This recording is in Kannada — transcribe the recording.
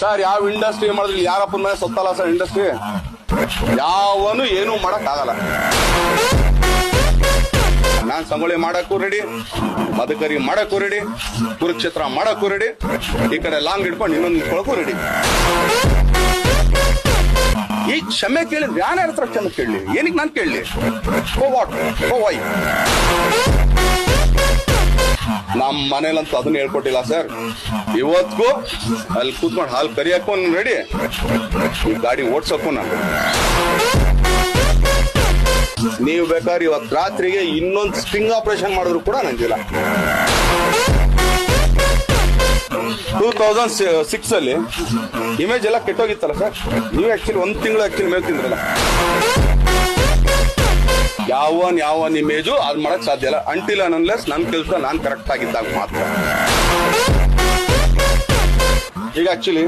ಸರ್ ಯಾವ ಇಂಡಸ್ಟ್ರಿ ಮಾಡಿದ್ರಿ ಯಾರಪ್ಪನ ಮೇಲೆ ಸೊತ್ತಲ್ಲ ಸರ್ ಇಂಡಸ್ಟ್ರಿ ಯಾವನು ಏನು ಮಾಡಕ್ ಆಗಲ್ಲ. ನಾನ್ ಸಂಗೊಳ್ಳಿ ಮಾಡಕ್ಕೂ ರೆಡಿ, ಮದಕರಿ ಮಾಡಕ್ಕೂ ರೆಡಿ, ಕುರುಕ್ಷೇತ್ರ ಮಾಡಕ್ಕೂ ರೆಡಿ, ಈ ಕಡೆ ಲಾಂಗ್ ಹಿಡ್ಕೊಂಡು ಇನ್ನೊಂದು ನಿಂತ್ಕೊಳಕ್ಕೂ ರೆಡಿ. ಈ ಕ್ಷಮೆ ಕೇಳಿದ್ರೆ ಯಾರ ಹತ್ರ ಕ್ಷಮೆ ಕೇಳಲಿ? ಏನಕ್ಕೆ ನಾನು ಕೇಳಲಿ? ವೈ ನಮ್ಮ ಮನೇಲಂತೂ ಅದನ್ನ ಹೇಳ್ಕೊಟ್ಟಿಲ್ಲ ಸರ್. ಇವತ್ತಿಗೂ ಅಲ್ಲಿ ಕೂತ್ಕೊಂಡು ಹಾಲು ಕರಿಯಕ್ಕೂ ರೆಡಿ, ಈ ಗಾಡಿ ಓಡ್ಸಕ್ಕೂ ನಾನು. ನೀವು ಬೇಕಾದ್ರೆ ಇವತ್ತು ರಾತ್ರಿಗೆ ಇನ್ನೊಂದು ಸ್ಟಿಂಗ್ ಆಪರೇಷನ್ ಮಾಡಿದ್ರು ಕೂಡ ನಂಗಿಲ್ಲ. 2006 ಅಲ್ಲಿ ಇಮೇಜ್ ಎಲ್ಲ ಕೆಟ್ಟೋಗಿತ್ತಲ್ಲ ಸರ್. ನೀವು ಆಕ್ಚುಲಿ ಒಂದು ತಿಂಗಳು ಆಕ್ಚುಲಿ ಮೇಲ್ ತಿಂದ್ರಲ್ಲ. ಯಾವನ್ ಇಮೇಜು ಅದ್ ಮಾಡಕ್ ಸಾಧ್ಯ ಇಲ್ಲ ಅಂಟಿಲ್ ಅನ್ಲೆಸ್ ನನ್ನ ಕೆಲಸ ನಾನು ಕರೆಕ್ಟ್ ಆಗಿದ್ದಾಗ ಮಾತ್ರ. ಈಗ ಆಕ್ಚುಲಿ